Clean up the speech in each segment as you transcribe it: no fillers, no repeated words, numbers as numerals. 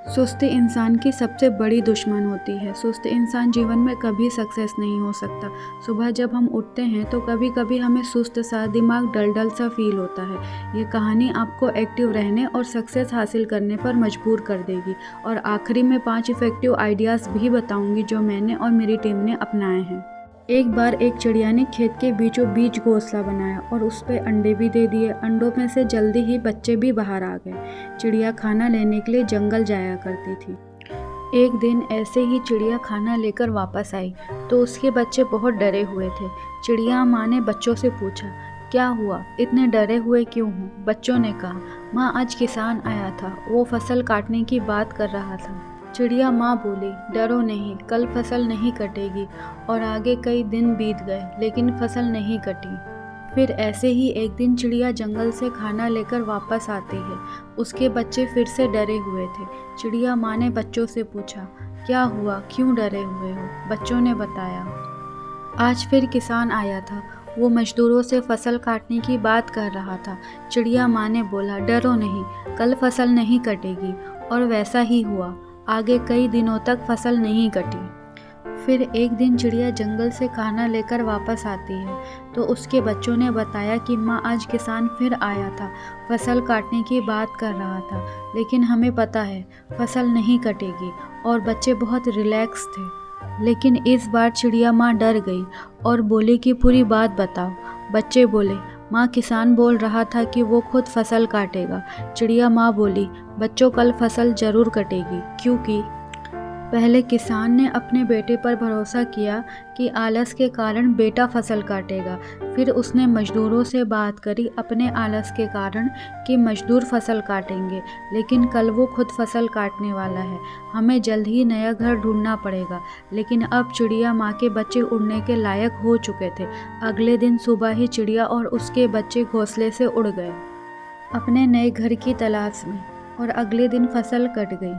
सुस्ती इंसान की सबसे बड़ी दुश्मन होती है। सुस्त इंसान जीवन में कभी सक्सेस नहीं हो सकता। सुबह जब हम उठते हैं तो कभी कभी हमें सुस्त सा, दिमाग डल सा फील होता है। ये कहानी आपको एक्टिव रहने और सक्सेस हासिल करने पर मजबूर कर देगी। और आखिरी में 5 इफ़ेक्टिव आइडियाज़ भी बताऊंगी जो मैंने और मेरी टीम ने अपनाए हैं। एक बार एक चिड़िया ने खेत के बीचों बीच घोंसला बनाया और उस पे अंडे भी दे दिए। अंडों में से जल्दी ही बच्चे भी बाहर आ गए। चिड़िया खाना लेने के लिए जंगल जाया करती थी। एक दिन ऐसे ही चिड़िया खाना लेकर वापस आई तो उसके बच्चे बहुत डरे हुए थे। चिड़िया माँ ने बच्चों से पूछा, क्या हुआ, इतने डरे हुए क्यों हो? बच्चों ने कहा, माँ आज किसान आया था, वो फसल काटने की बात कर रहा था। चिड़िया माँ बोली, डरो नहीं, कल फसल नहीं कटेगी। और आगे कई दिन बीत गए लेकिन फसल नहीं कटी। फिर ऐसे ही एक दिन चिड़िया जंगल से खाना लेकर वापस आती है। उसके बच्चे फिर से डरे हुए थे। चिड़िया माँ ने बच्चों से पूछा, क्या हुआ, क्यों डरे हुए हो? बच्चों ने बताया, आज फिर किसान आया था, वो मजदूरों से फसल काटने की बात कर रहा था। चिड़िया माँ ने बोला, डरो नहीं, कल फसल नहीं कटेगी। और वैसा ही हुआ, आगे कई दिनों तक फसल नहीं कटी। फिर एक दिन चिड़िया जंगल से खाना लेकर वापस आती है तो उसके बच्चों ने बताया कि माँ आज किसान फिर आया था, फसल काटने की बात कर रहा था, लेकिन हमें पता है फसल नहीं कटेगी। और बच्चे बहुत रिलैक्स थे। लेकिन इस बार चिड़िया माँ डर गई और बोली कि पूरी बात बताओ। बच्चे बोले, माँ किसान बोल रहा था कि वो खुद फसल काटेगा। चिड़िया माँ बोली, बच्चों कल फसल जरूर कटेगी, क्योंकि पहले किसान ने अपने बेटे पर भरोसा किया कि आलस के कारण बेटा फसल काटेगा। फिर उसने मजदूरों से बात करी अपने आलस के कारण कि मजदूर फसल काटेंगे, लेकिन कल वो खुद फसल काटने वाला है। हमें जल्द ही नया घर ढूंढना पड़ेगा। लेकिन अब चिड़िया माँ के बच्चे उड़ने के लायक हो चुके थे। अगले दिन सुबह ही चिड़िया और उसके बच्चे घोंसले से उड़ गए अपने नए घर की तलाश में। और अगले दिन फसल कट गई।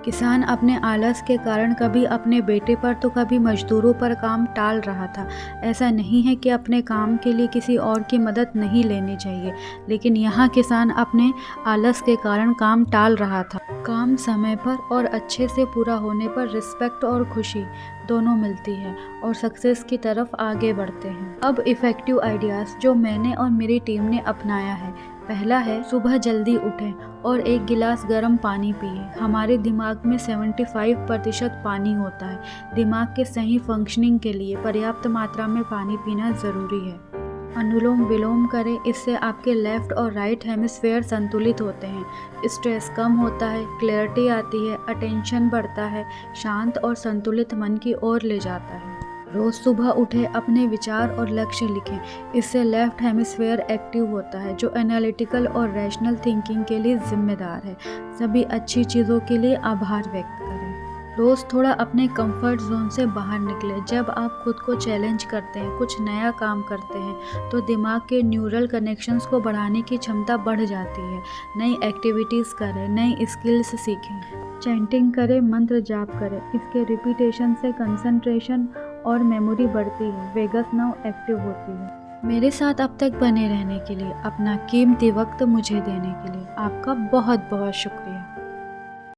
किसान अपने आलस के कारण कभी अपने बेटे पर तो कभी मजदूरों पर काम टाल रहा था। ऐसा नहीं है कि अपने काम के लिए किसी और की मदद नहीं लेनी चाहिए, लेकिन यहाँ किसान अपने आलस के कारण काम टाल रहा था। काम समय पर और अच्छे से पूरा होने पर रिस्पेक्ट और खुशी दोनों मिलती है और सक्सेस की तरफ आगे बढ़ते हैं। अब इफ़ेक्टिव आइडियाज़ जो मैंने और मेरी टीम ने अपनाया है। पहला है, सुबह जल्दी उठें और एक गिलास गर्म पानी पिए। हमारे दिमाग में 75% पानी होता है। दिमाग के सही फंक्शनिंग के लिए पर्याप्त मात्रा में पानी पीना ज़रूरी है। अनुलोम विलोम करें, इससे आपके लेफ्ट और राइट हेमिस्फेयर संतुलित होते हैं। स्ट्रेस कम होता है, क्लैरिटी आती है, अटेंशन बढ़ता है, शांत और संतुलित मन की ओर ले जाता है। रोज़ सुबह उठे अपने विचार और लक्ष्य लिखें, इससे लेफ्ट हेमिस्फेयर एक्टिव होता है जो एनालिटिकल और रैशनल थिंकिंग के लिए जिम्मेदार है। सभी अच्छी चीज़ों के लिए आभार व्यक्त करें। रोज़ थोड़ा अपने कंफर्ट जोन से बाहर निकलें। जब आप खुद को चैलेंज करते हैं, कुछ नया काम करते हैं, तो दिमाग के न्यूरल कनेक्शंस को बढ़ाने की क्षमता बढ़ जाती है। नई एक्टिविटीज़ करें, नई स्किल्स सीखें, चैंटिंग करें, मंत्र जाप करें। इसके रिपीटेशन से कंसंट्रेशन और मेमोरी बढ़ती है, वेगस नर्व एक्टिव होती है। मेरे साथ अब तक बने रहने के लिए, अपना कीमती वक्त मुझे देने के लिए आपका बहुत बहुत शुक्रिया।